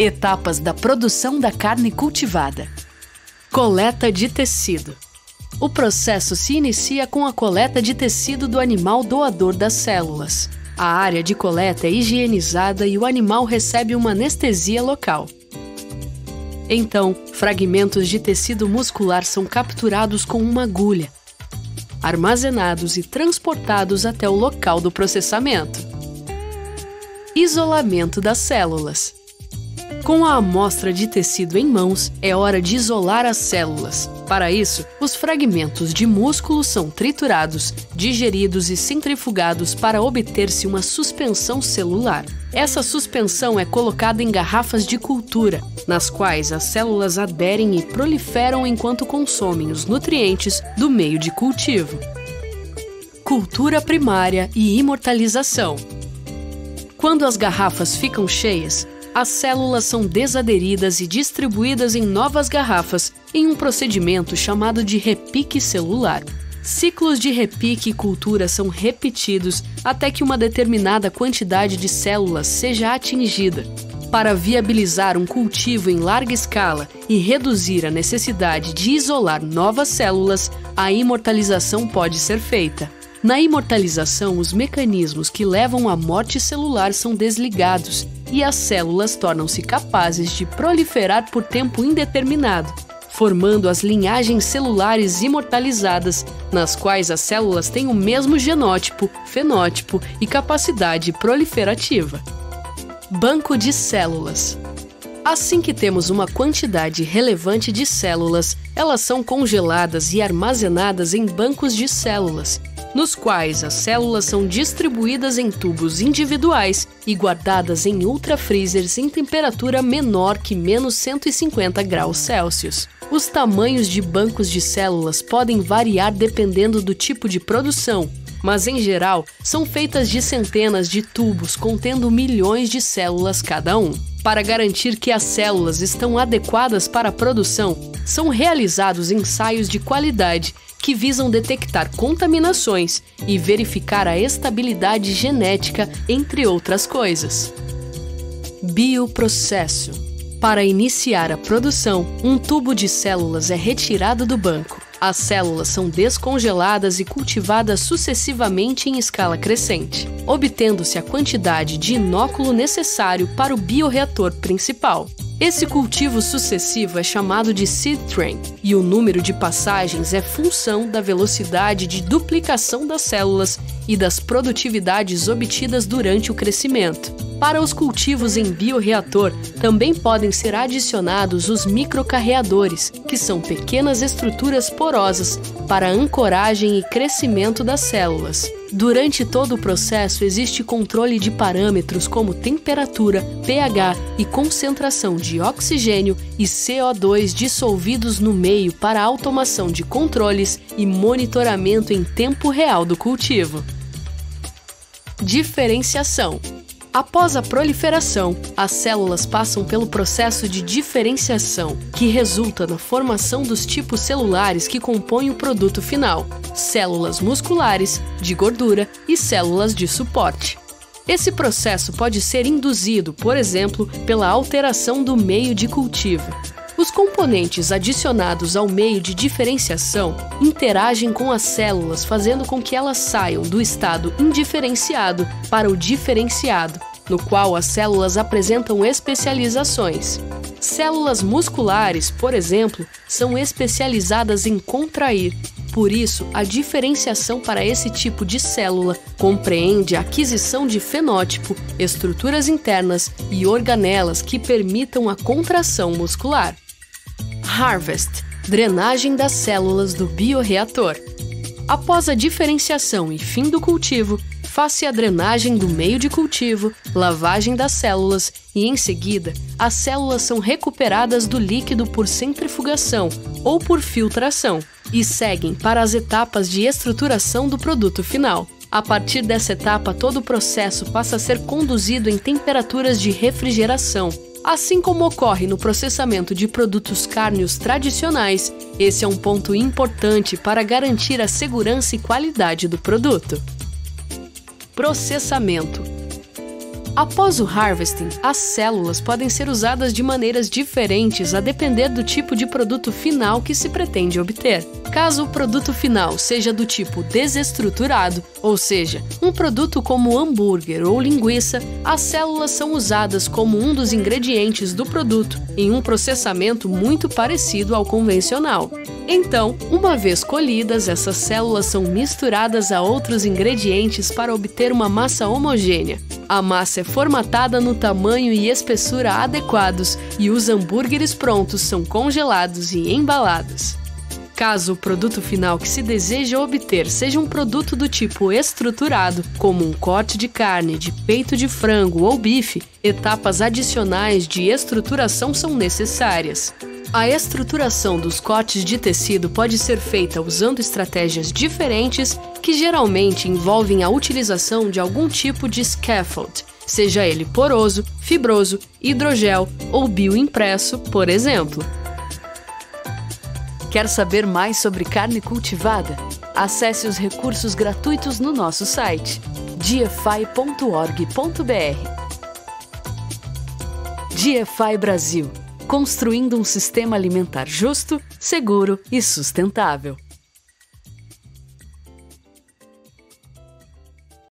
Etapas da produção da carne cultivada. Coleta de tecido. O processo se inicia com a coleta de tecido do animal doador das células. A área de coleta é higienizada e o animal recebe uma anestesia local. Então, fragmentos de tecido muscular são capturados com uma agulha, armazenados e transportados até o local do processamento. Isolamento das células. Com a amostra de tecido em mãos, é hora de isolar as células. Para isso, os fragmentos de músculo são triturados, digeridos e centrifugados para obter-se uma suspensão celular. Essa suspensão é colocada em garrafas de cultura, nas quais as células aderem e proliferam enquanto consomem os nutrientes do meio de cultivo. Cultura primária e imortalização. Quando as garrafas ficam cheias, as células são desaderidas e distribuídas em novas garrafas em um procedimento chamado de repique celular. Ciclos de repique e cultura são repetidos até que uma determinada quantidade de células seja atingida. Para viabilizar um cultivo em larga escala e reduzir a necessidade de isolar novas células, a imortalização pode ser feita. Na imortalização, os mecanismos que levam à morte celular são desligados e as células tornam-se capazes de proliferar por tempo indeterminado, formando as linhagens celulares imortalizadas, nas quais as células têm o mesmo genótipo, fenótipo e capacidade proliferativa. Banco de células. Assim que temos uma quantidade relevante de células, elas são congeladas e armazenadas em bancos de células, nos quais as células são distribuídas em tubos individuais e guardadas em ultrafreezers em temperatura menor que menos 150 graus Celsius. Os tamanhos de bancos de células podem variar dependendo do tipo de produção, mas em geral são feitas de centenas de tubos contendo milhões de células cada um. Para garantir que as células estão adequadas para a produção, são realizados ensaios de qualidade que visam detectar contaminações e verificar a estabilidade genética, entre outras coisas. Bioprocesso. Para iniciar a produção, um tubo de células é retirado do banco. As células são descongeladas e cultivadas sucessivamente em escala crescente, obtendo-se a quantidade de inóculo necessário para o bioreator principal. Esse cultivo sucessivo é chamado de seed train, e o número de passagens é função da velocidade de duplicação das células e das produtividades obtidas durante o crescimento. Para os cultivos em bioreator, também podem ser adicionados os microcarreadores, que são pequenas estruturas porosas para a ancoragem e crescimento das células. Durante todo o processo existe controle de parâmetros como temperatura, pH e concentração de oxigênio e CO2 dissolvidos no meio para a automação de controles e monitoramento em tempo real do cultivo. Diferenciação. Após a proliferação, as células passam pelo processo de diferenciação, que resulta na formação dos tipos celulares que compõem o produto final: células musculares, de gordura e células de suporte. Esse processo pode ser induzido, por exemplo, pela alteração do meio de cultivo. Os componentes adicionados ao meio de diferenciação interagem com as células, fazendo com que elas saiam do estado indiferenciado para o diferenciado, no qual as células apresentam especializações. Células musculares, por exemplo, são especializadas em contrair. Por isso, a diferenciação para esse tipo de célula compreende a aquisição de fenótipo, estruturas internas e organelas que permitam a contração muscular. Harvest – drenagem das células do bioreator. Após a diferenciação e fim do cultivo, faz-se a drenagem do meio de cultivo, lavagem das células e, em seguida, as células são recuperadas do líquido por centrifugação ou por filtração e seguem para as etapas de estruturação do produto final. A partir dessa etapa, todo o processo passa a ser conduzido em temperaturas de refrigeração. Assim como ocorre no processamento de produtos cárneos tradicionais, esse é um ponto importante para garantir a segurança e qualidade do produto. Processamento. Após o harvesting, as células podem ser usadas de maneiras diferentes a depender do tipo de produto final que se pretende obter. Caso o produto final seja do tipo desestruturado, ou seja, um produto como hambúrguer ou linguiça, as células são usadas como um dos ingredientes do produto, em um processamento muito parecido ao convencional. Então, uma vez colhidas, essas células são misturadas a outros ingredientes para obter uma massa homogênea. A massa é formatada no tamanho e espessura adequados e os hambúrgueres prontos são congelados e embalados. Caso o produto final que se deseja obter seja um produto do tipo estruturado, como um corte de carne, de peito de frango ou bife, etapas adicionais de estruturação são necessárias. A estruturação dos cortes de tecido pode ser feita usando estratégias diferentes que geralmente envolvem a utilização de algum tipo de scaffold, seja ele poroso, fibroso, hidrogel ou bioimpresso, por exemplo. Quer saber mais sobre carne cultivada? Acesse os recursos gratuitos no nosso site gfi.org.br. GFI Brasil, construindo um sistema alimentar justo, seguro e sustentável.